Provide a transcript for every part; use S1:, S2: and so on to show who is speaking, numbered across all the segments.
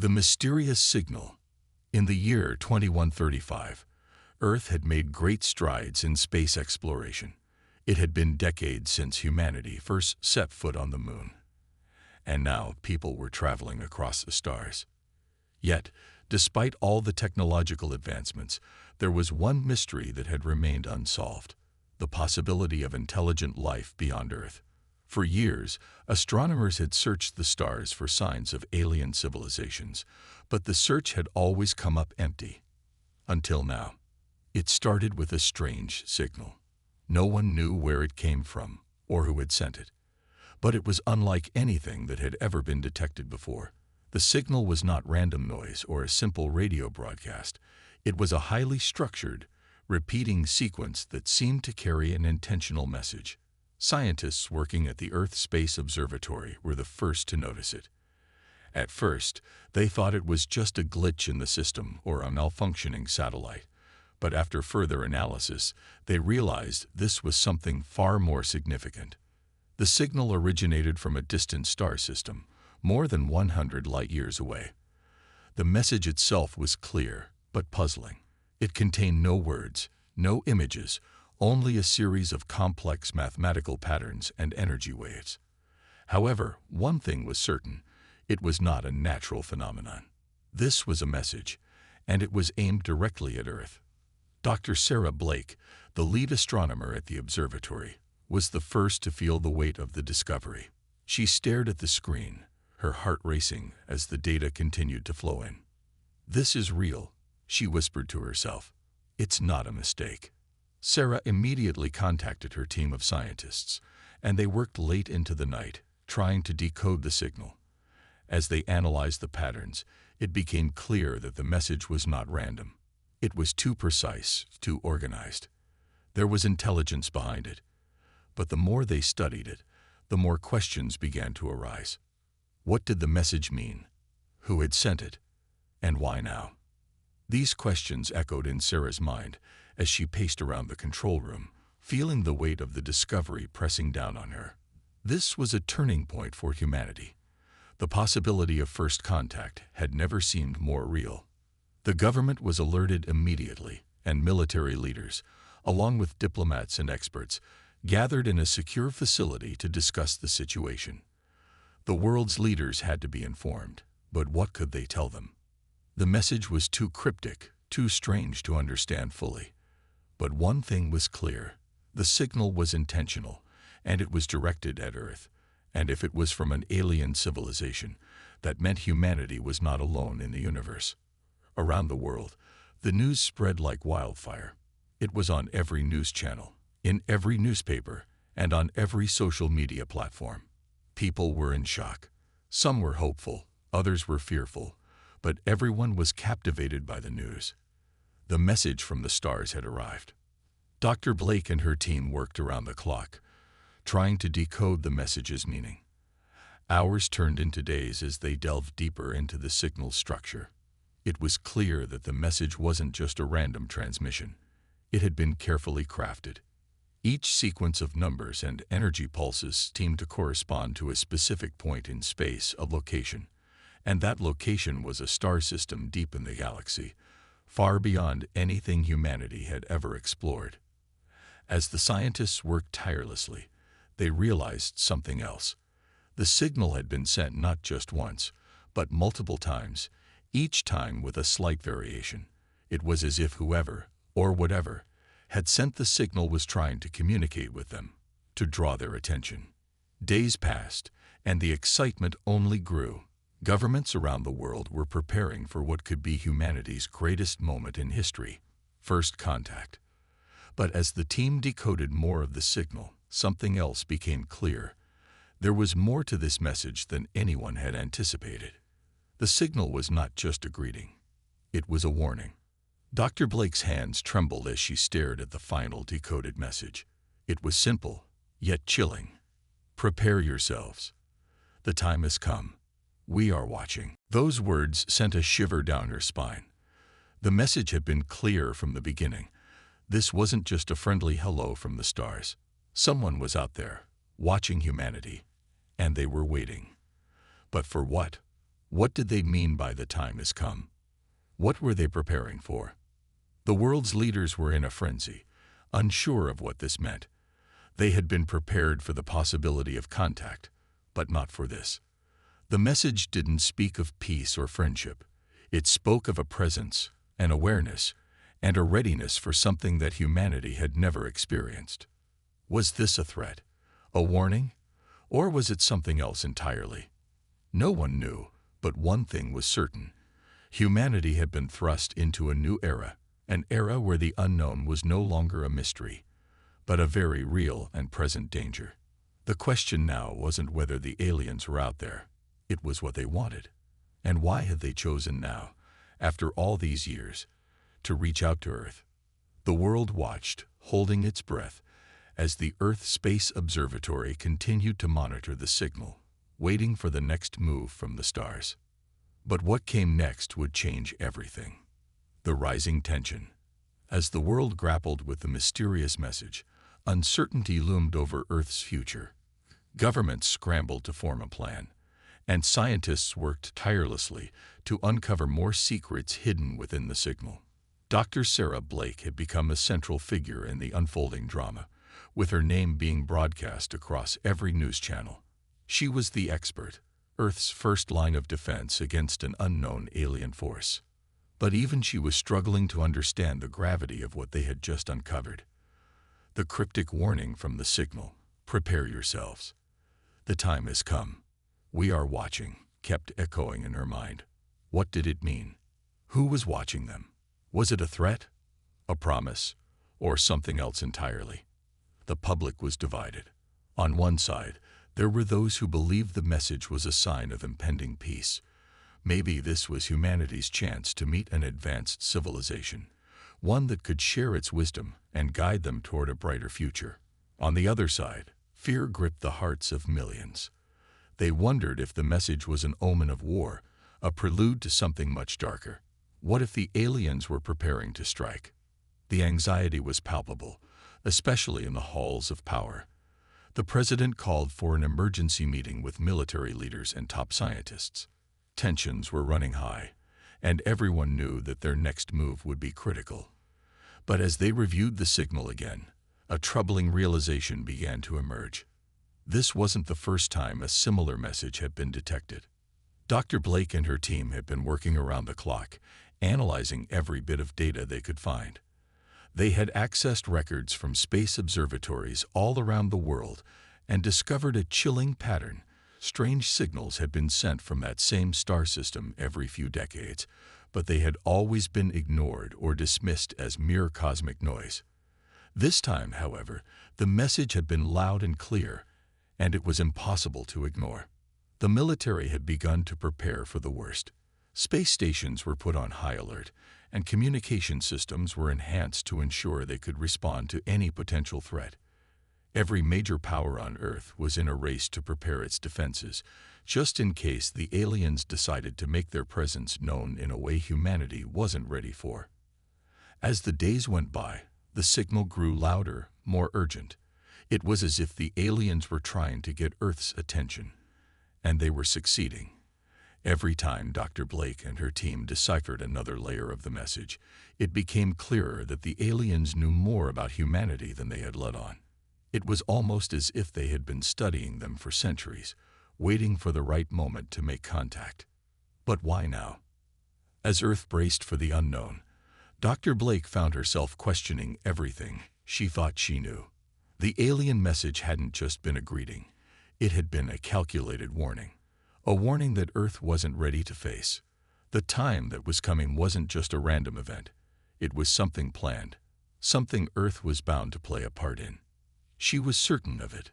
S1: The mysterious signal. In the year 2135, Earth had made great strides in space exploration. It had been decades since humanity first set foot on the moon. And now people were traveling across the stars. Yet, despite all the technological advancements, there was one mystery that had remained unsolved: the possibility of intelligent life beyond Earth. For years, astronomers had searched the stars for signs of alien civilizations, but the search had always come up empty. Until now. It started with a strange signal. No one knew where it came from or who had sent it. But it was unlike anything that had ever been detected before. The signal was not random noise or a simple radio broadcast. It was a highly structured, repeating sequence that seemed to carry an intentional message. Scientists working at the Earth Space Observatory were the first to notice it. At first, they thought it was just a glitch in the system or a malfunctioning satellite. But after further analysis, they realized this was something far more significant. The signal originated from a distant star system, more than 100 light-years away. The message itself was clear, but puzzling. It contained no words, no images, only a series of complex mathematical patterns and energy waves. However, one thing was certain: it was not a natural phenomenon. This was a message, and it was aimed directly at Earth. Dr. Sarah Blake, the lead astronomer at the observatory, was the first to feel the weight of the discovery. She stared at the screen, her heart racing as the data continued to flow in. "This is real," she whispered to herself. "It's not a mistake." Sarah immediately contacted her team of scientists, and they worked late into the night, trying to decode the signal. As they analyzed the patterns, it became clear that the message was not random. It was too precise, too organized. There was intelligence behind it. But the more they studied it, the more questions began to arise. What did the message mean? Who had sent it? And why now? These questions echoed in Sarah's mind as she paced around the control room, feeling the weight of the discovery pressing down on her. This was a turning point for humanity. The possibility of first contact had never seemed more real. The government was alerted immediately, and military leaders, along with diplomats and experts, gathered in a secure facility to discuss the situation. The world's leaders had to be informed, but what could they tell them? The message was too cryptic, too strange to understand fully. But one thing was clear: the signal was intentional, and it was directed at Earth. And if it was from an alien civilization, that meant humanity was not alone in the universe. Around the world, the news spread like wildfire. It was on every news channel, in every newspaper, and on every social media platform. People were in shock. Some were hopeful, others were fearful, but everyone was captivated by the news. The message from the stars had arrived. Dr. Blake and her team worked around the clock, trying to decode the message's meaning. Hours turned into days as they delved deeper into the signal's structure. It was clear that the message wasn't just a random transmission. It had been carefully crafted. Each sequence of numbers and energy pulses seemed to correspond to a specific point in space, a location. And that location was a star system deep in the galaxy, far beyond anything humanity had ever explored. As the scientists worked tirelessly, they realized something else. The signal had been sent not just once, but multiple times, each time with a slight variation. It was as if whoever, or whatever, had sent the signal was trying to communicate with them, to draw their attention. Days passed, and the excitement only grew. Governments around the world were preparing for what could be humanity's greatest moment in history: first contact. But as the team decoded more of the signal, something else became clear. There was more to this message than anyone had anticipated. The signal was not just a greeting. It was a warning. Dr. Blake's hands trembled as she stared at the final decoded message. It was simple, yet chilling. "Prepare yourselves. The time has come. We are watching." Those words sent a shiver down her spine. The message had been clear from the beginning. This wasn't just a friendly hello from the stars. Someone was out there, watching humanity, and they were waiting. But for what? What did they mean by the time has come? What were they preparing for? The world's leaders were in a frenzy, unsure of what this meant. They had been prepared for the possibility of contact, but not for this. The message didn't speak of peace or friendship. It spoke of a presence, an awareness, and a readiness for something that humanity had never experienced. Was this a threat, a warning, or was it something else entirely? No one knew, but one thing was certain. Humanity had been thrust into a new era, an era where the unknown was no longer a mystery, but a very real and present danger. The question now wasn't whether the aliens were out there. It was what they wanted. And why had they chosen now, after all these years, to reach out to Earth? The world watched, holding its breath, as the Earth Space Observatory continued to monitor the signal, waiting for the next move from the stars. But what came next would change everything. The rising tension. As the world grappled with the mysterious message, uncertainty loomed over Earth's future. Governments scrambled to form a plan, and scientists worked tirelessly to uncover more secrets hidden within the signal. Dr. Sarah Blake had become a central figure in the unfolding drama, with her name being broadcast across every news channel. She was the expert, Earth's first line of defense against an unknown alien force. But even she was struggling to understand the gravity of what they had just uncovered. The cryptic warning from the signal, "Prepare yourselves. The time has come. We are watching," kept echoing in her mind. What did it mean? Who was watching them? Was it a threat, a promise, or something else entirely? The public was divided. On one side, there were those who believed the message was a sign of impending peace. Maybe this was humanity's chance to meet an advanced civilization, one that could share its wisdom and guide them toward a brighter future. On the other side, fear gripped the hearts of millions. They wondered if the message was an omen of war, a prelude to something much darker. What if the aliens were preparing to strike? The anxiety was palpable, especially in the halls of power. The president called for an emergency meeting with military leaders and top scientists. Tensions were running high, and everyone knew that their next move would be critical. But as they reviewed the signal again, a troubling realization began to emerge. This wasn't the first time a similar message had been detected. Dr. Blake and her team had been working around the clock, analyzing every bit of data they could find. They had accessed records from space observatories all around the world and discovered a chilling pattern. Strange signals had been sent from that same star system every few decades, but they had always been ignored or dismissed as mere cosmic noise. This time, however, the message had been loud and clear, and it was impossible to ignore. The military had begun to prepare for the worst. Space stations were put on high alert, and communication systems were enhanced to ensure they could respond to any potential threat. Every major power on Earth was in a race to prepare its defenses, just in case the aliens decided to make their presence known in a way humanity wasn't ready for. As the days went by, the signal grew louder, more urgent. It was as if the aliens were trying to get Earth's attention, and they were succeeding. Every time Dr. Blake and her team deciphered another layer of the message, it became clearer that the aliens knew more about humanity than they had let on. It was almost as if they had been studying them for centuries, waiting for the right moment to make contact. But why now? As Earth braced for the unknown, Dr. Blake found herself questioning everything she thought she knew. The alien message hadn't just been a greeting. It had been a calculated warning. A warning that Earth wasn't ready to face. The time that was coming wasn't just a random event. It was something planned, something Earth was bound to play a part in. She was certain of it.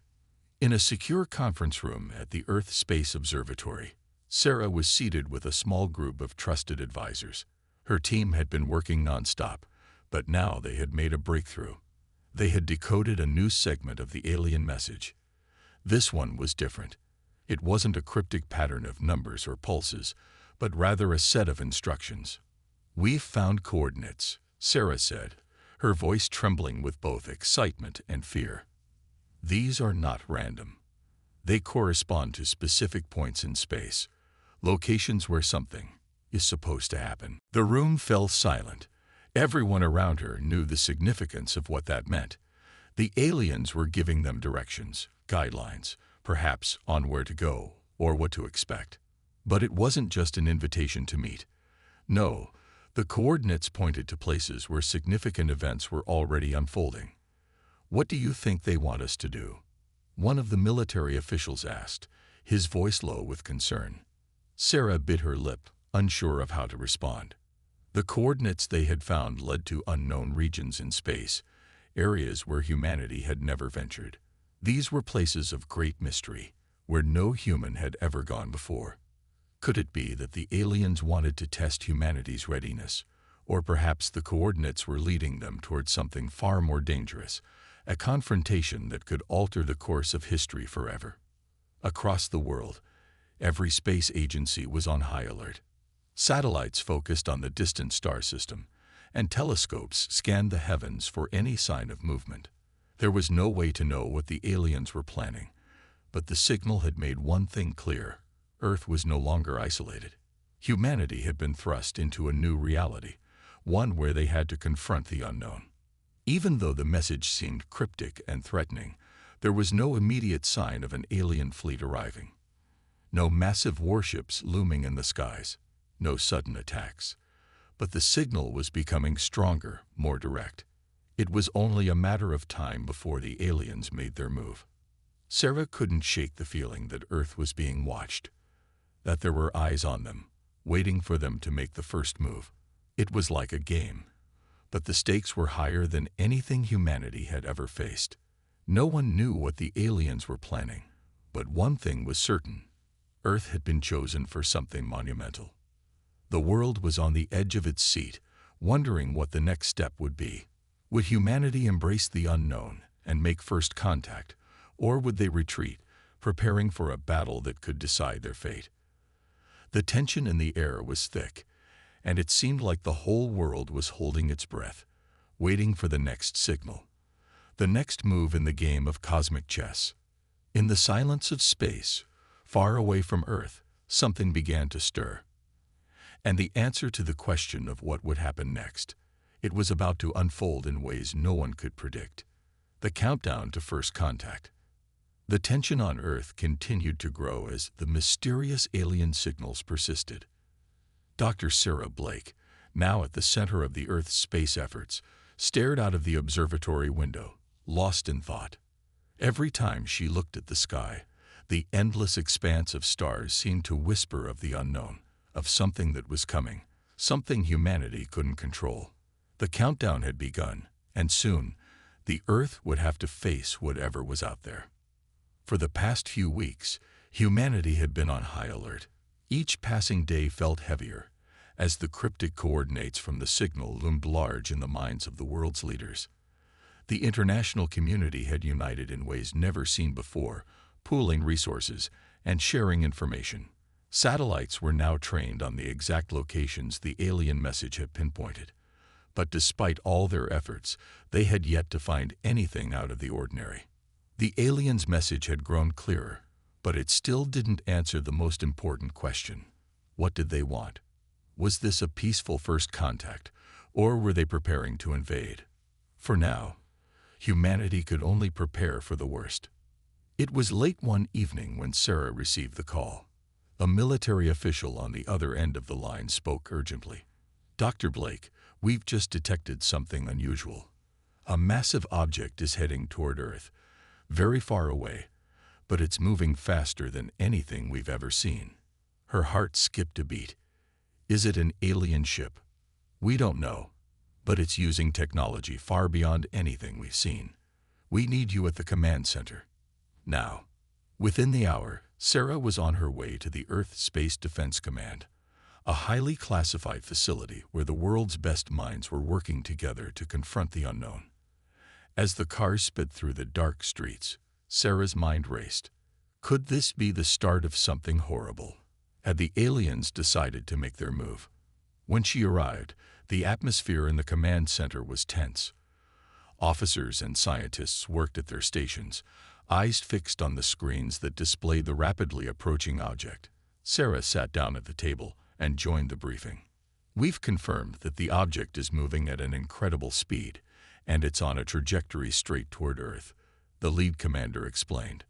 S1: In a secure conference room at the Earth Space Observatory, Sarah was seated with a small group of trusted advisors. Her team had been working nonstop, but now they had made a breakthrough. They had decoded a new segment of the alien message. This one was different. It wasn't a cryptic pattern of numbers or pulses, but rather a set of instructions. "We've found coordinates," Sarah said, her voice trembling with both excitement and fear. "These are not random. They correspond to specific points in space, locations where something is supposed to happen. The room fell silent. Everyone around her knew the significance of what that meant. The aliens were giving them directions, guidelines, perhaps on where to go or what to expect. But it wasn't just an invitation to meet. No, the coordinates pointed to places where significant events were already unfolding. "What do you think they want us to do?" one of the military officials asked, his voice low with concern. Sarah bit her lip, unsure of how to respond. The coordinates they had found led to unknown regions in space, areas where humanity had never ventured. These were places of great mystery, where no human had ever gone before. Could it be that the aliens wanted to test humanity's readiness, or perhaps the coordinates were leading them towards something far more dangerous, a confrontation that could alter the course of history forever? Across the world, every space agency was on high alert. Satellites focused on the distant star system, and telescopes scanned the heavens for any sign of movement. There was no way to know what the aliens were planning, but the signal had made one thing clear: Earth was no longer isolated. Humanity had been thrust into a new reality, one where they had to confront the unknown. Even though the message seemed cryptic and threatening, there was no immediate sign of an alien fleet arriving. No massive warships looming in the skies, no sudden attacks. But the signal was becoming stronger, more direct. It was only a matter of time before the aliens made their move. Sarah couldn't shake the feeling that Earth was being watched, that there were eyes on them, waiting for them to make the first move. It was like a game, but the stakes were higher than anything humanity had ever faced. No one knew what the aliens were planning, but one thing was certain: Earth had been chosen for something monumental. The world was on the edge of its seat, wondering what the next step would be. Would humanity embrace the unknown and make first contact, or would they retreat, preparing for a battle that could decide their fate? The tension in the air was thick, and it seemed like the whole world was holding its breath, waiting for the next signal, the next move in the game of cosmic chess. In the silence of space, far away from Earth, something began to stir. And the answer to the question of what would happen next, it was about to unfold in ways no one could predict. The countdown to first contact. The tension on Earth continued to grow as the mysterious alien signals persisted. Dr. Sarah Blake, now at the center of the Earth's space efforts, stared out of the observatory window, lost in thought. Every time she looked at the sky, the endless expanse of stars seemed to whisper of the unknown, of something that was coming, something humanity couldn't control. The countdown had begun, and soon, the Earth would have to face whatever was out there. For the past few weeks, humanity had been on high alert. Each passing day felt heavier, as the cryptic coordinates from the signal loomed large in the minds of the world's leaders. The international community had united in ways never seen before, pooling resources and sharing information. Satellites were now trained on the exact locations the alien message had pinpointed. But despite all their efforts, they had yet to find anything out of the ordinary. The aliens' message had grown clearer, but it still didn't answer the most important question. What did they want? Was this a peaceful first contact, or were they preparing to invade? For now, humanity could only prepare for the worst. It was late one evening when Sarah received the call. A military official on the other end of the line spoke urgently. "Dr. Blake, we've just detected something unusual. A massive object is heading toward Earth, very far away, but it's moving faster than anything we've ever seen." Her heart skipped a beat. "Is it an alien ship?" "We don't know, but it's using technology far beyond anything we've seen. We need you at the command center. Now." Within the hour, Sarah was on her way to the Earth Space Defense Command, a highly classified facility where the world's best minds were working together to confront the unknown. As the car sped through the dark streets, Sarah's mind raced. Could this be the start of something horrible? Had the aliens decided to make their move? When she arrived, the atmosphere in the command center was tense. Officers and scientists worked at their stations, eyes fixed on the screens that displayed the rapidly approaching object. Sarah sat down at the table and joined the briefing. "We've confirmed that the object is moving at an incredible speed, and it's on a trajectory straight toward Earth," the lead commander explained.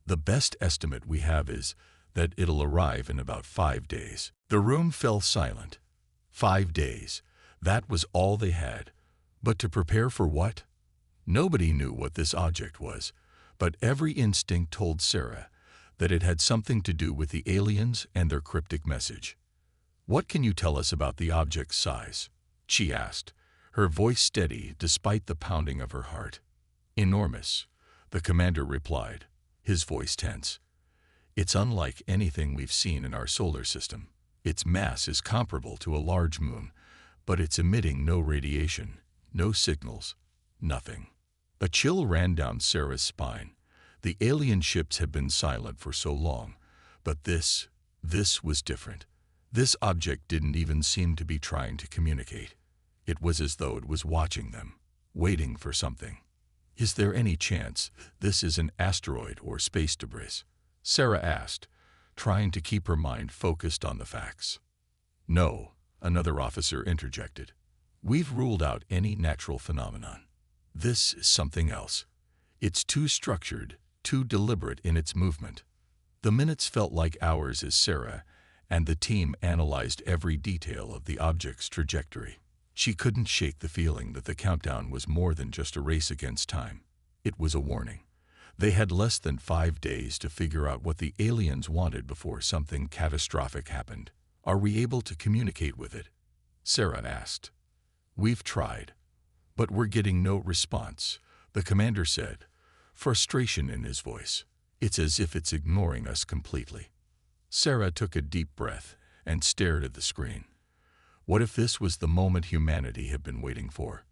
S1: "The best estimate we have is that it'll arrive in about 5 days." The room fell silent. 5 days. That was all they had. But to prepare for what? Nobody knew what this object was, but every instinct told Sarah that it had something to do with the aliens and their cryptic message. "What can you tell us about the object's size?" she asked, her voice steady despite the pounding of her heart. "Enormous," the commander replied, his voice tense. "It's unlike anything we've seen in our solar system. Its mass is comparable to a large moon, but it's emitting no radiation, no signals, nothing." A chill ran down Sarah's spine. The alien ships had been silent for so long, but this was different. This object didn't even seem to be trying to communicate. It was as though it was watching them, waiting for something. "Is there any chance this is an asteroid or space debris?" Sarah asked, trying to keep her mind focused on the facts. "No," another officer interjected. "We've ruled out any natural phenomenon. This is something else. It's too structured, too deliberate in its movement." The minutes felt like hours as Sarah and the team analyzed every detail of the object's trajectory. She couldn't shake the feeling that the countdown was more than just a race against time. It was a warning. They had less than 5 days to figure out what the aliens wanted before something catastrophic happened. "Are we able to communicate with it?" Sarah asked. "We've tried, but we're getting no response," the commander said, frustration in his voice. "It's as if it's ignoring us completely." Sarah took a deep breath and stared at the screen. What if this was the moment humanity had been waiting for?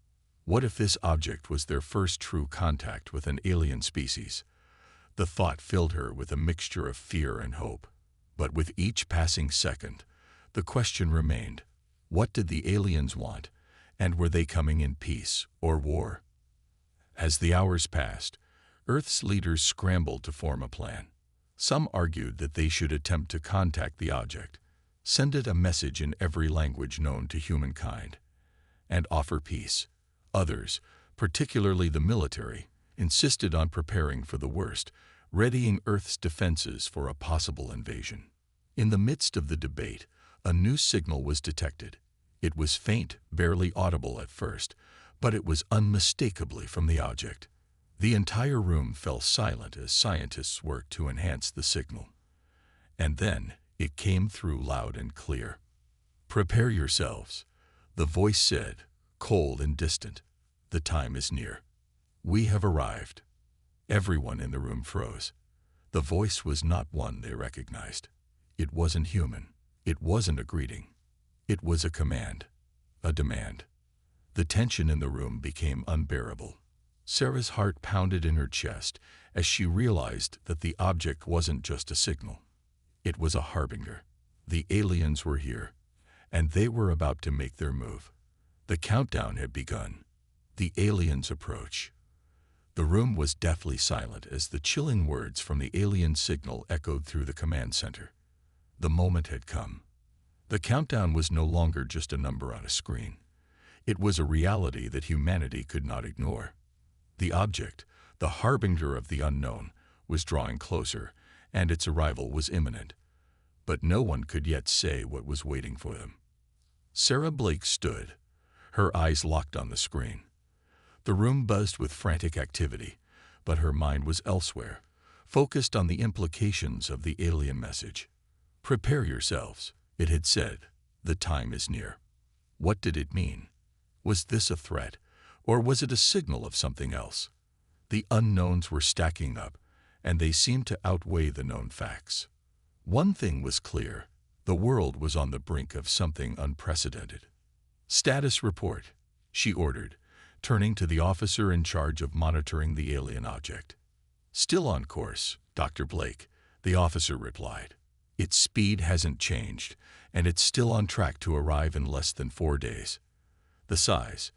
S1: What if this object was their first true contact with an alien species? The thought filled her with a mixture of fear and hope. But with each passing second, the question remained: what did the aliens want, and were they coming in peace or war? As the hours passed, Earth's leaders scrambled to form a plan. Some argued that they should attempt to contact the object, send it a message in every language known to humankind, and offer peace. Others, particularly the military, insisted on preparing for the worst, readying Earth's defenses for a possible invasion. In the midst of the debate, a new signal was detected. It was faint, barely audible at first, but it was unmistakably from the object. The entire room fell silent as scientists worked to enhance the signal. And then it came through loud and clear. "Prepare yourselves," the voice said, cold and distant. "The time is near. We have arrived." Everyone in the room froze. The voice was not one they recognized. It wasn't human. It wasn't a greeting. It was a command, a demand. The tension in the room became unbearable. Sarah's heart pounded in her chest as she realized that the object wasn't just a signal. It was a harbinger. The aliens were here, and they were about to make their move. The countdown had begun. The aliens' approach. The room was deathly silent as the chilling words from the alien signal echoed through the command center. The moment had come. The countdown was no longer just a number on a screen. It was a reality that humanity could not ignore. The object, the harbinger of the unknown, was drawing closer, and its arrival was imminent. But no one could yet say what was waiting for them. Sarah Blake stood, her eyes locked on the screen. The room buzzed with frantic activity, but her mind was elsewhere, focused on the implications of the alien message. "Prepare yourselves," it had said. "The time is near." What did it mean? Was this a threat, or was it a signal of something else? The unknowns were stacking up, and they seemed to outweigh the known facts. One thing was clear: the world was on the brink of something unprecedented. "Status report," she ordered, turning to the officer in charge of monitoring the alien object. "Still on course, Dr. Blake," the officer replied. "Its speed hasn't changed, and it's still on track to arrive in less than 4 days. The size: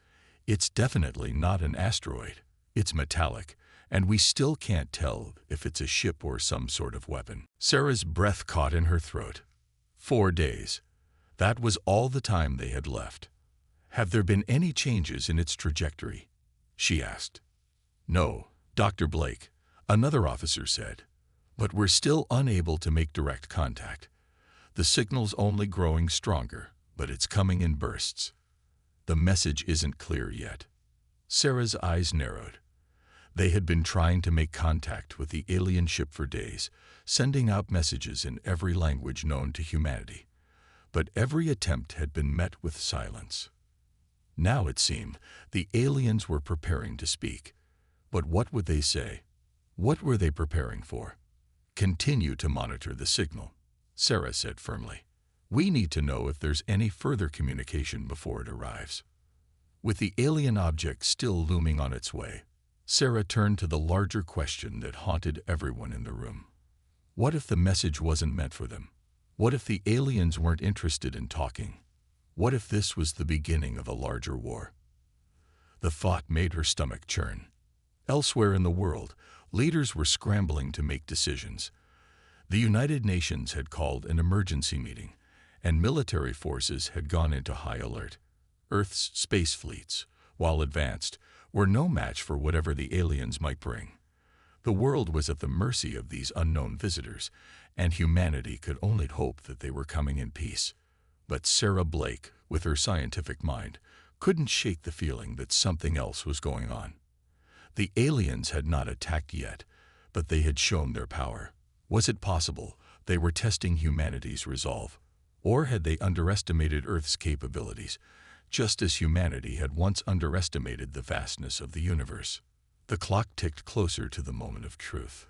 S1: it's definitely not an asteroid. It's metallic, and we still can't tell if it's a ship or some sort of weapon. Sarah's breath caught in her throat. 4 days. That was all the time they had left. Have there been any changes in its trajectory? She asked. No, Dr. Blake, another officer said. But we're still unable to make direct contact. The signal's only growing stronger, but it's coming in bursts. The message isn't clear yet. Sarah's eyes narrowed. They had been trying to make contact with the alien ship for days, sending out messages in every language known to humanity. But every attempt had been met with silence. Now, it seemed, the aliens were preparing to speak. But what would they say? What were they preparing for? Continue to monitor the signal, Sarah said firmly. We need to know if there's any further communication before it arrives. With the alien object still looming on its way, Sarah turned to the larger question that haunted everyone in the room. What if the message wasn't meant for them? What if the aliens weren't interested in talking? What if this was the beginning of a larger war? The thought made her stomach churn. Elsewhere in the world, leaders were scrambling to make decisions. The United Nations had called an emergency meeting, and military forces had gone into high alert. Earth's space fleets, while advanced, were no match for whatever the aliens might bring. The world was at the mercy of these unknown visitors, and humanity could only hope that they were coming in peace. But Sarah Blake, with her scientific mind, couldn't shake the feeling that something else was going on. The aliens had not attacked yet, but they had shown their power. Was it possible they were testing humanity's resolve? Or had they underestimated Earth's capabilities, just as humanity had once underestimated the vastness of the universe? The clock ticked closer to the moment of truth.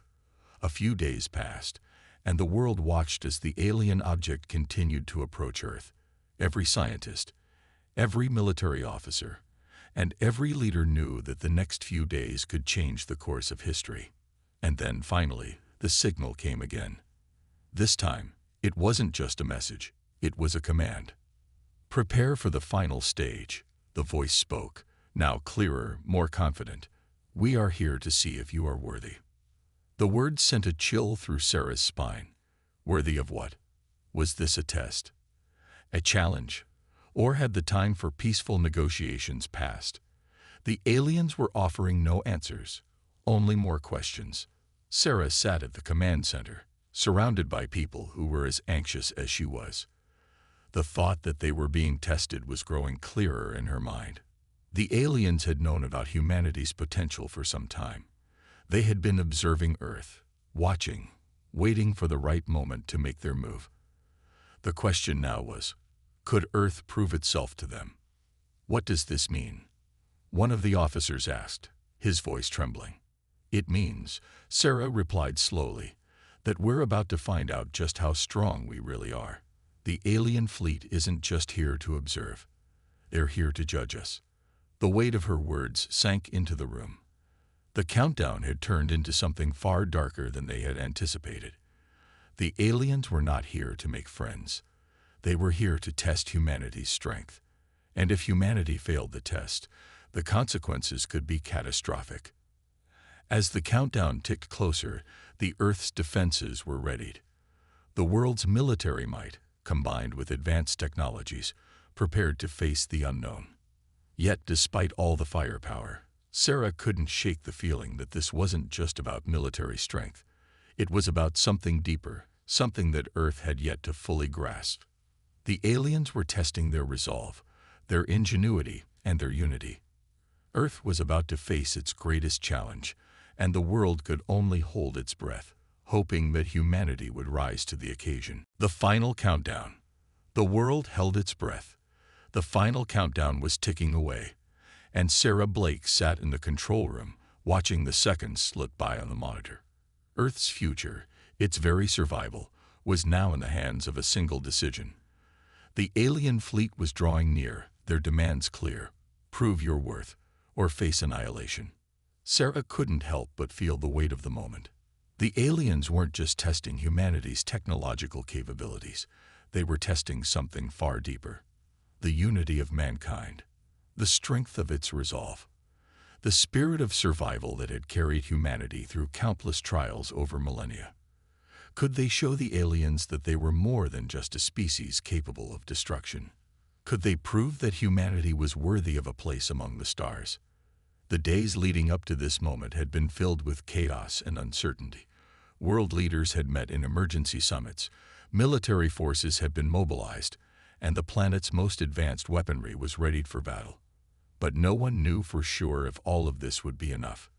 S1: A few days passed, and the world watched as the alien object continued to approach Earth. Every scientist, every military officer, and every leader knew that the next few days could change the course of history. And then, finally, the signal came again. This time, it wasn't just a message, it was a command. Prepare for the final stage, the voice spoke, now clearer, more confident. We are here to see if you are worthy. The words sent a chill through Sarah's spine. Worthy of what? Was this a test? A challenge? Or had the time for peaceful negotiations passed? The aliens were offering no answers, only more questions. Sarah sat at the command center, surrounded by people who were as anxious as she was. The thought that they were being tested was growing clearer in her mind. The aliens had known about humanity's potential for some time. They had been observing Earth, watching, waiting for the right moment to make their move. The question now was, could Earth prove itself to them? What does this mean? One of the officers asked, his voice trembling. It means, Sarah replied slowly, that we're about to find out just how strong we really are. The alien fleet isn't just here to observe. They're here to judge us. The weight of her words sank into the room. The countdown had turned into something far darker than they had anticipated. The aliens were not here to make friends. They were here to test humanity's strength. And if humanity failed the test, the consequences could be catastrophic. As the countdown ticked closer, the Earth's defenses were readied. The world's military might, combined with advanced technologies, prepared to face the unknown. Yet, despite all the firepower, Sarah couldn't shake the feeling that this wasn't just about military strength. It was about something deeper, something that Earth had yet to fully grasp. The aliens were testing their resolve, their ingenuity, and their unity. Earth was about to face its greatest challenge, and the world could only hold its breath, hoping that humanity would rise to the occasion. The final countdown. The world held its breath. The final countdown was ticking away, and Sarah Blake sat in the control room, watching the seconds slip by on the monitor. Earth's future, its very survival, was now in the hands of a single decision. The alien fleet was drawing near, their demands clear. Prove your worth, or face annihilation. Sarah couldn't help but feel the weight of the moment. The aliens weren't just testing humanity's technological capabilities. They were testing something far deeper. The unity of mankind. The strength of its resolve. the spirit of survival that had carried humanity through countless trials over millennia. Could they show the aliens that they were more than just a species capable of destruction? Could they prove that humanity was worthy of a place among the stars? The days leading up to this moment had been filled with chaos and uncertainty. World leaders had met in emergency summits, military forces had been mobilized, and the planet's most advanced weaponry was readied for battle. But no one knew for sure if all of this would be enough.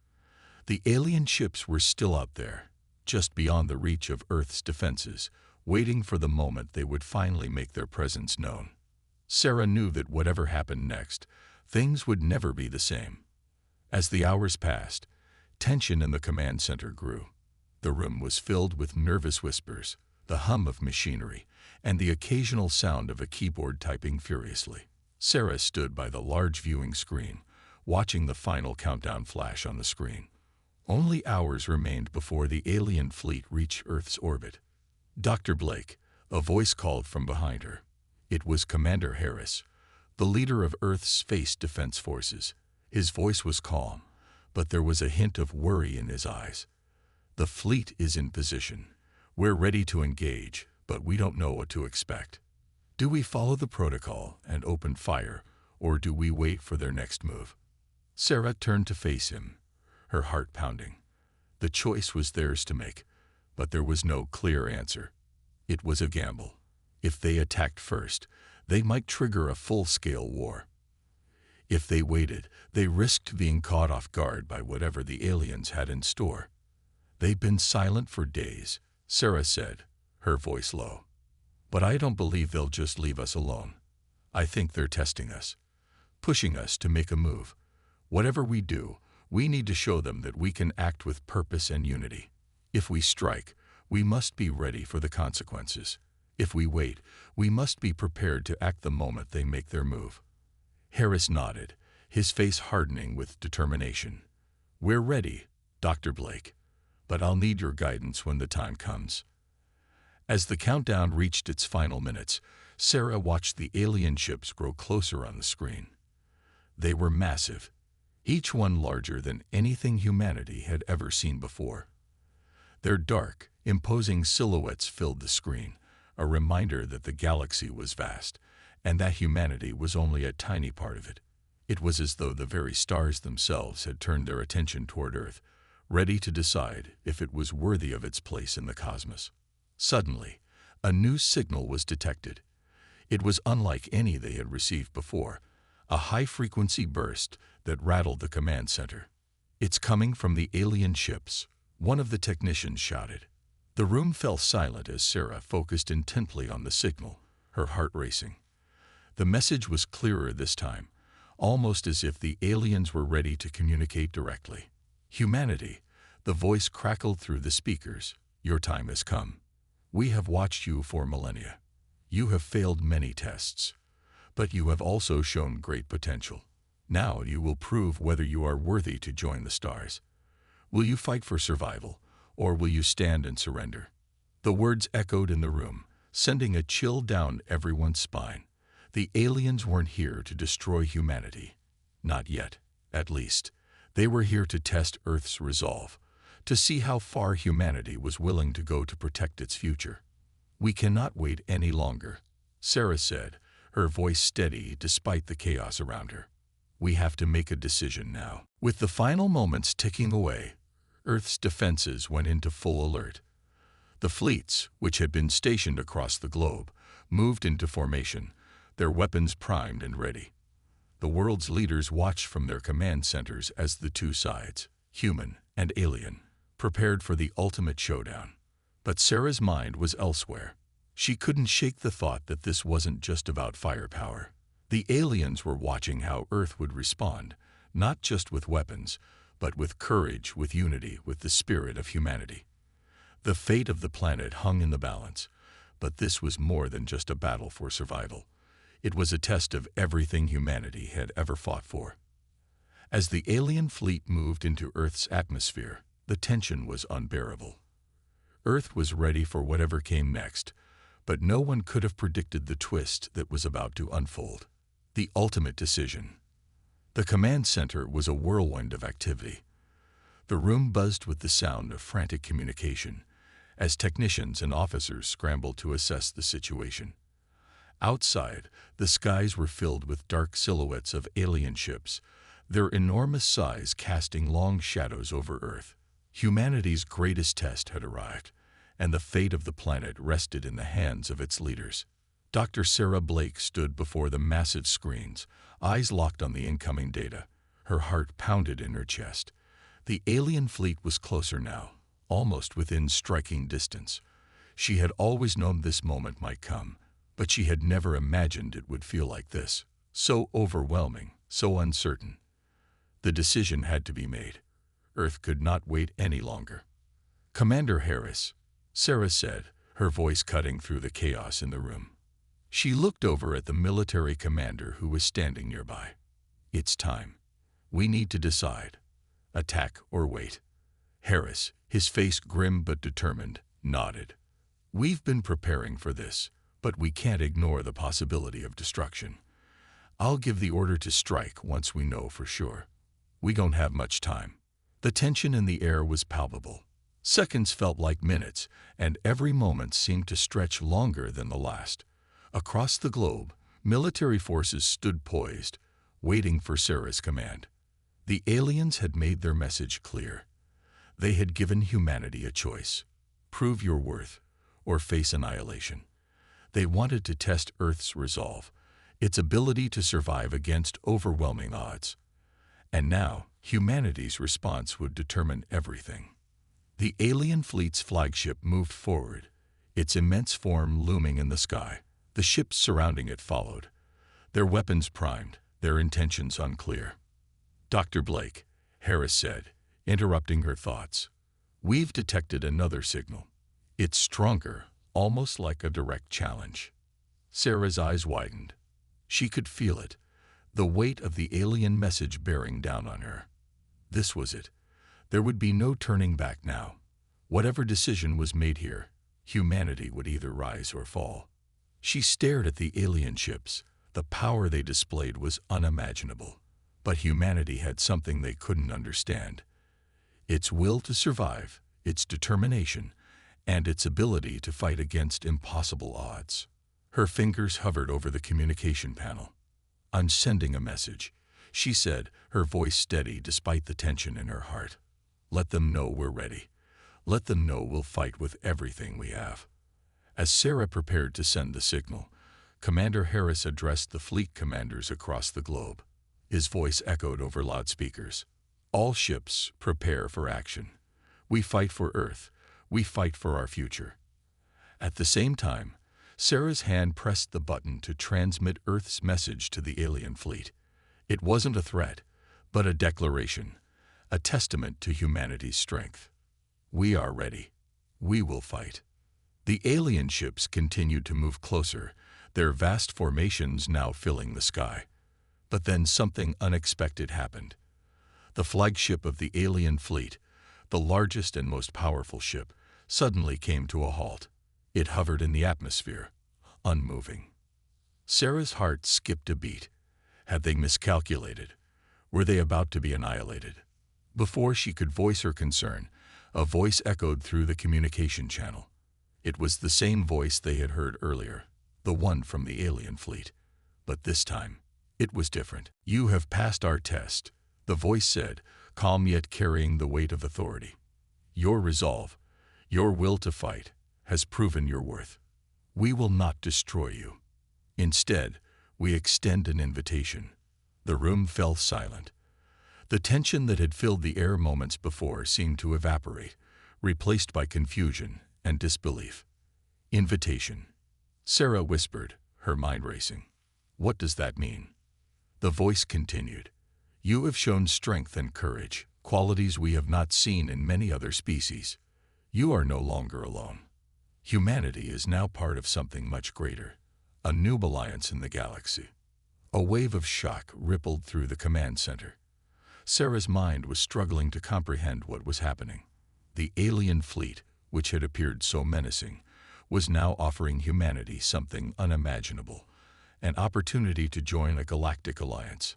S1: The alien ships were still out there, just beyond the reach of Earth's defenses, waiting for the moment they would finally make their presence known. Sarah knew that whatever happened next, things would never be the same. As the hours passed, tension in the command center grew. The room was filled with nervous whispers, the hum of machinery, and the occasional sound of a keyboard typing furiously. Sarah stood by the large viewing screen, watching the final countdown flash on the screen. Only hours remained before the alien fleet reached Earth's orbit. "Dr. Blake," a voice called from behind her. It was Commander Harris, the leader of Earth's Space Defense Forces. His voice was calm, but there was a hint of worry in his eyes. "The fleet is in position. We're ready to engage, but we don't know what to expect. Do we follow the protocol and open fire, or do we wait for their next move?" Sarah turned to face him, her heart pounding. The choice was theirs to make, but there was no clear answer. It was a gamble. If they attacked first, they might trigger a full-scale war. If they waited, they risked being caught off guard by whatever the aliens had in store. "They've been silent for days," Sarah said, her voice low. "But I don't believe they'll just leave us alone. I think they're testing us, pushing us to make a move. Whatever we do, we need to show them that we can act with purpose and unity. If we strike, we must be ready for the consequences. If we wait, we must be prepared to act the moment they make their move." Harris nodded, his face hardening with determination. "We're ready, Dr. Blake, but I'll need your guidance when the time comes." As the countdown reached its final minutes, Sarah watched the alien ships grow closer on the screen. They were massive, each one larger than anything humanity had ever seen before. Their dark, imposing silhouettes filled the screen, a reminder that the galaxy was vast, and that humanity was only a tiny part of it. It was as though the very stars themselves had turned their attention toward Earth, ready to decide if it was worthy of its place in the cosmos. Suddenly, a new signal was detected. It was unlike any they had received before, a high-frequency burst that rattled the command center. "It's coming from the alien ships," one of the technicians shouted. The room fell silent as Sarah focused intently on the signal, her heart racing. The message was clearer this time, almost as if the aliens were ready to communicate directly. "Humanity," the voice crackled through the speakers, "your time has come. We have watched you for millennia. You have failed many tests, but you have also shown great potential. Now you will prove whether you are worthy to join the stars. Will you fight for survival, or will you stand and surrender?" The words echoed in the room, sending a chill down everyone's spine. The aliens weren't here to destroy humanity. Not yet, at least. They were here to test Earth's resolve, to see how far humanity was willing to go to protect its future. "We cannot wait any longer," Sarah said, her voice steady despite the chaos around her. "We have to make a decision now." With the final moments ticking away, Earth's defenses went into full alert. The fleets, which had been stationed across the globe, moved into formation, their weapons primed and ready. The world's leaders watched from their command centers as the two sides, human and alien, prepared for the ultimate showdown. But Sarah's mind was elsewhere. She couldn't shake the thought that this wasn't just about firepower. The aliens were watching how Earth would respond, not just with weapons, but with courage, with unity, with the spirit of humanity. The fate of the planet hung in the balance, but this was more than just a battle for survival. It was a test of everything humanity had ever fought for. As the alien fleet moved into Earth's atmosphere, the tension was unbearable. Earth was ready for whatever came next, but no one could have predicted the twist that was about to unfold. The ultimate decision. The command center was a whirlwind of activity. The room buzzed with the sound of frantic communication as technicians and officers scrambled to assess the situation. Outside, the skies were filled with dark silhouettes of alien ships, their enormous size casting long shadows over Earth. Humanity's greatest test had arrived, and the fate of the planet rested in the hands of its leaders. Dr. Sarah Blake stood before the massive screens, eyes locked on the incoming data. Her heart pounded in her chest. The alien fleet was closer now, almost within striking distance. She had always known this moment might come, but she had never imagined it would feel like this. So overwhelming, so uncertain. The decision had to be made. Earth could not wait any longer. "Commander Harris," Sarah said, her voice cutting through the chaos in the room. She looked over at the military commander who was standing nearby. "It's time. We need to decide. Attack or wait." Harris, his face grim but determined, nodded. "We've been preparing for this, but we can't ignore the possibility of destruction. I'll give the order to strike once we know for sure. We don't have much time." The tension in the air was palpable. Seconds felt like minutes, and every moment seemed to stretch longer than the last. Across the globe, military forces stood poised, waiting for Sarah's command. The aliens had made their message clear. They had given humanity a choice: prove your worth or face annihilation. They wanted to test Earth's resolve, its ability to survive against overwhelming odds. And now, humanity's response would determine everything. The alien fleet's flagship moved forward, its immense form looming in the sky. The ships surrounding it followed, their weapons primed, their intentions unclear. "Dr. Blake," Harris said, interrupting her thoughts, "we've detected another signal. It's stronger, almost like a direct challenge." Sarah's eyes widened. She could feel it, the weight of the alien message bearing down on her. This was it. There would be no turning back now. Whatever decision was made here, humanity would either rise or fall. She stared at the alien ships. The power they displayed was unimaginable. But humanity had something they couldn't understand: its will to survive, its determination, and its ability to fight against impossible odds. Her fingers hovered over the communication panel. "I'm sending a message," she said, her voice steady despite the tension in her heart. "Let them know we're ready. Let them know we'll fight with everything we have." As Sarah prepared to send the signal, Commander Harris addressed the fleet commanders across the globe. His voice echoed over loudspeakers. "All ships, prepare for action. We fight for Earth. We fight for our future." At the same time, Sarah's hand pressed the button to transmit Earth's message to the alien fleet. It wasn't a threat, but a declaration, a testament to humanity's strength. "We are ready. We will fight." The alien ships continued to move closer, their vast formations now filling the sky. But then something unexpected happened. The flagship of the alien fleet, the largest and most powerful ship, suddenly came to a halt. It hovered in the atmosphere, unmoving. Sarah's heart skipped a beat. Had they miscalculated? Were they about to be annihilated? Before she could voice her concern, a voice echoed through the communication channel. It was the same voice they had heard earlier, the one from the alien fleet. But this time, it was different. "You have passed our test," the voice said, calm yet carrying the weight of authority. "Your resolve, your will to fight, has proven your worth. We will not destroy you. Instead, we extend an invitation." The room fell silent. The tension that had filled the air moments before seemed to evaporate, replaced by confusion and disbelief. "Invitation," Sarah whispered, her mind racing. "What does that mean?" The voice continued. "You have shown strength and courage, qualities we have not seen in many other species. You are no longer alone. Humanity is now part of something much greater, a new alliance in the galaxy." A wave of shock rippled through the command center. Sarah's mind was struggling to comprehend what was happening. The alien fleet, which had appeared so menacing, was now offering humanity something unimaginable, an opportunity to join a galactic alliance.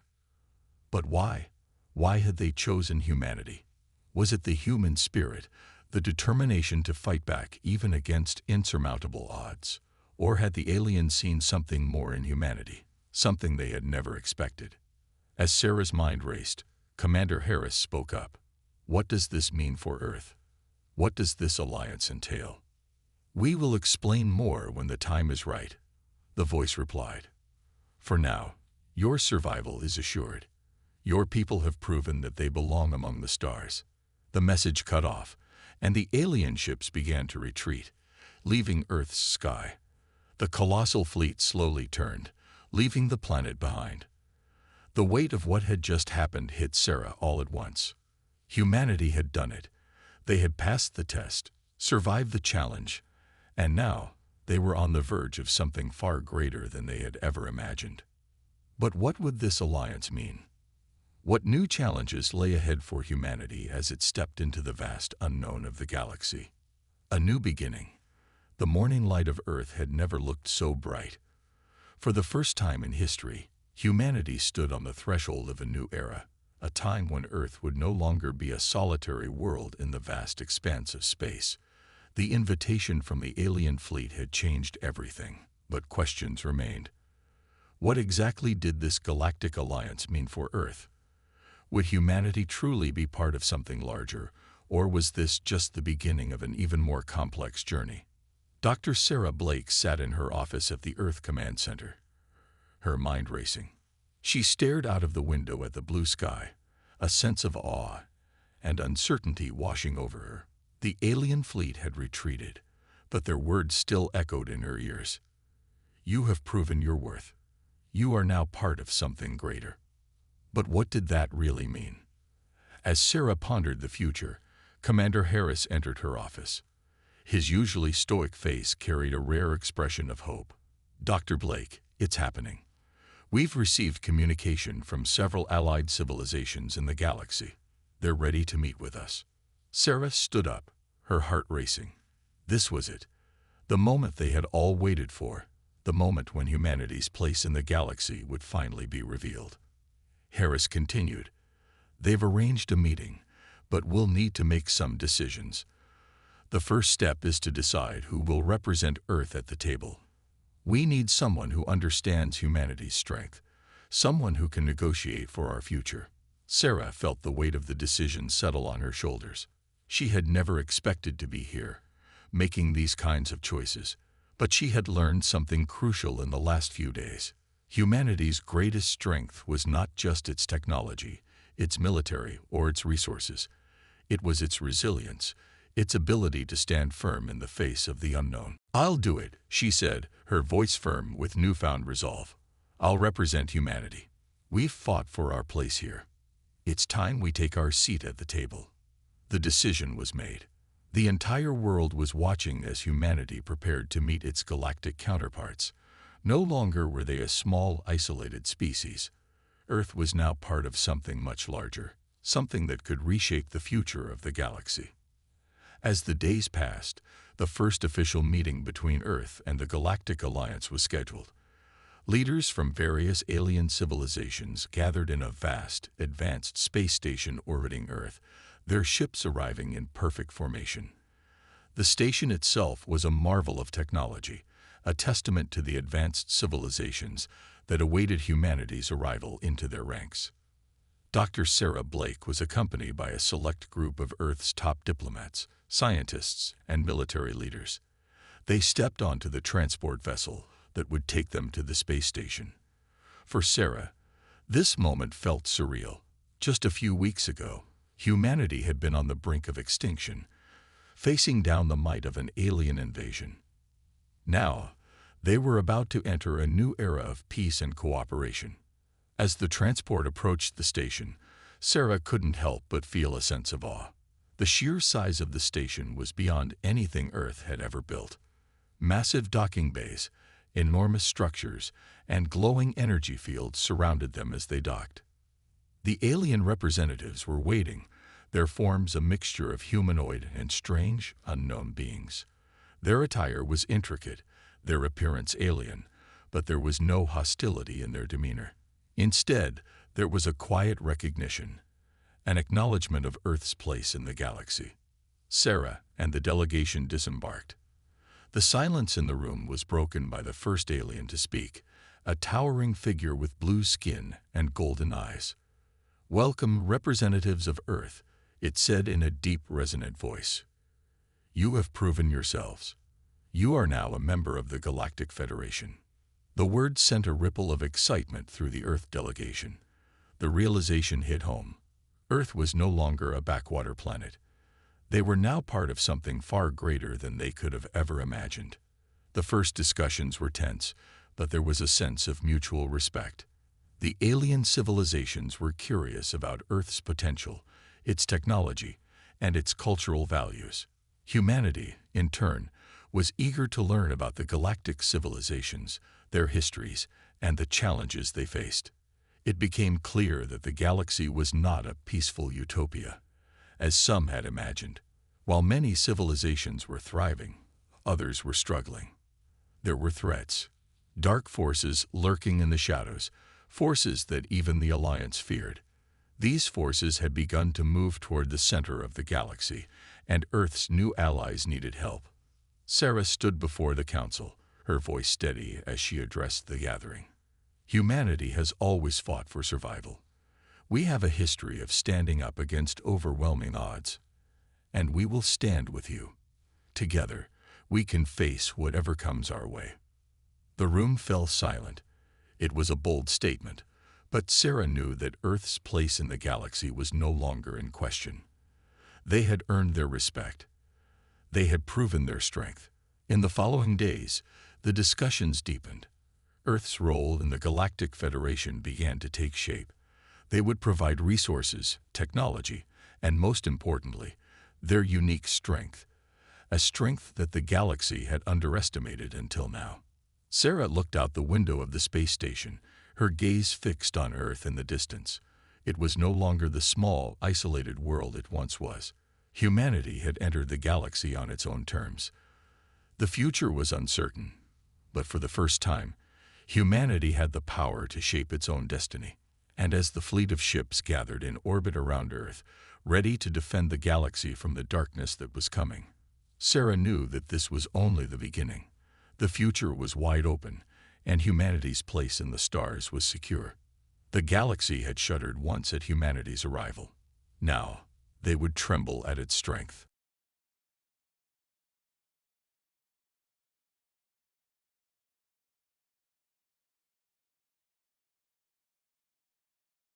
S1: But why? Why had they chosen humanity? Was it the human spirit, the determination to fight back even against insurmountable odds? Or had the aliens seen something more in humanity, something they had never expected? As Sarah's mind raced, Commander Harris spoke up. What does this mean for Earth? What does this alliance entail? We will explain more when the time is right, the voice replied. For now, your survival is assured. Your people have proven that they belong among the stars. The message cut off, and the alien ships began to retreat, leaving Earth's sky. The colossal fleet slowly turned, leaving the planet behind. The weight of what had just happened hit Sarah all at once. Humanity had done it. They had passed the test, survived the challenge, and now they were on the verge of something far greater than they had ever imagined. But what would this alliance mean? What new challenges lay ahead for humanity as it stepped into the vast unknown of the galaxy? A new beginning. The morning light of Earth had never looked so bright. For the first time in history, humanity stood on the threshold of a new era, a time when Earth would no longer be a solitary world in the vast expanse of space. The invitation from the alien fleet had changed everything, but questions remained. What exactly did this galactic alliance mean for Earth? Would humanity truly be part of something larger, or was this just the beginning of an even more complex journey? Dr. Sarah Blake sat in her office at the Earth Command Center, her mind racing. She stared out of the window at the blue sky, a sense of awe and uncertainty washing over her. The alien fleet had retreated, but their words still echoed in her ears. You have proven your worth. You are now part of something greater. But what did that really mean? As Sarah pondered the future, Commander Harris entered her office. His usually stoic face carried a rare expression of hope. Dr. Blake, it's happening. We've received communication from several allied civilizations in the galaxy. They're ready to meet with us. Sarah stood up, her heart racing. This was it, the moment they had all waited for, the moment when humanity's place in the galaxy would finally be revealed. Harris continued, They've arranged a meeting, but we'll need to make some decisions. The first step is to decide who will represent Earth at the table. We need someone who understands humanity's strength, someone who can negotiate for our future. Sarah felt the weight of the decision settle on her shoulders. She had never expected to be here, making these kinds of choices, but she had learned something crucial in the last few days. Humanity's greatest strength was not just its technology, its military, or its resources. It was its resilience, its ability to stand firm in the face of the unknown. I'll do it, she said, her voice firm with newfound resolve. I'll represent humanity. We've fought for our place here. It's time we take our seat at the table. The decision was made. The entire world was watching as humanity prepared to meet its galactic counterparts. No longer were they a small, isolated species. Earth was now part of something much larger, something that could reshape the future of the galaxy. As the days passed, the first official meeting between Earth and the Galactic Alliance was scheduled. Leaders from various alien civilizations gathered in a vast, advanced space station orbiting Earth, their ships arriving in perfect formation. The station itself was a marvel of technology, a testament to the advanced civilizations that awaited humanity's arrival into their ranks. Dr. Sarah Blake was accompanied by a select group of Earth's top diplomats, scientists, and military leaders. They stepped onto the transport vessel that would take them to the space station. For Sarah, this moment felt surreal. Just a few weeks ago, humanity had been on the brink of extinction, facing down the might of an alien invasion. Now, they were about to enter a new era of peace and cooperation. As the transport approached the station, Sarah couldn't help but feel a sense of awe. The sheer size of the station was beyond anything Earth had ever built. Massive docking bays, enormous structures, and glowing energy fields surrounded them as they docked. The alien representatives were waiting, their forms a mixture of humanoid and strange, unknown beings. Their attire was intricate, their appearance alien, but there was no hostility in their demeanor. Instead, There was a quiet recognition, an acknowledgement of Earth's place in the galaxy. Sarah and the delegation disembarked. The silence in the room was broken by the first alien to speak, a towering figure with blue skin and golden eyes. "Welcome, representatives of Earth," it said in a deep, resonant voice. "You have proven yourselves. You are now a member of the Galactic Federation." The words sent a ripple of excitement through the Earth delegation. The realization hit home. Earth was no longer a backwater planet. They were now part of something far greater than they could have ever imagined. The first discussions were tense, but there was a sense of mutual respect. The alien civilizations were curious about Earth's potential, its technology, and its cultural values. Humanity, in turn, was eager to learn about the galactic civilizations, their histories, and the challenges they faced. It became clear that the galaxy was not a peaceful utopia, as some had imagined. While many civilizations were thriving, others were struggling. There were threats, dark forces lurking in the shadows, forces that even the Alliance feared. These forces had begun to move toward the center of the galaxy, and Earth's new allies needed help. Sarah stood before the council, her voice steady as she addressed the gathering. "Humanity has always fought for survival. We have a history of standing up against overwhelming odds. And we will stand with you. Together, we can face whatever comes our way." The room fell silent. It was a bold statement, but Sarah knew that Earth's place in the galaxy was no longer in question. They had earned their respect. They had proven their strength. In the following days, the discussions deepened. Earth's role in the Galactic Federation began to take shape. They would provide resources, technology, and most importantly, their unique strength, a strength that the galaxy had underestimated until now. Sarah looked out the window of the space station, her gaze fixed on Earth in the distance. It was no longer the small, isolated world it once was. Humanity had entered the galaxy on its own terms. The future was uncertain, but for the first time, humanity had the power to shape its own destiny. And as the fleet of ships gathered in orbit around Earth, ready to defend the galaxy from the darkness that was coming, Sarah knew that this was only the beginning. The future was wide open, and humanity's place in the stars was secure. The galaxy had shuddered once at humanity's arrival. Now, they would tremble at its strength.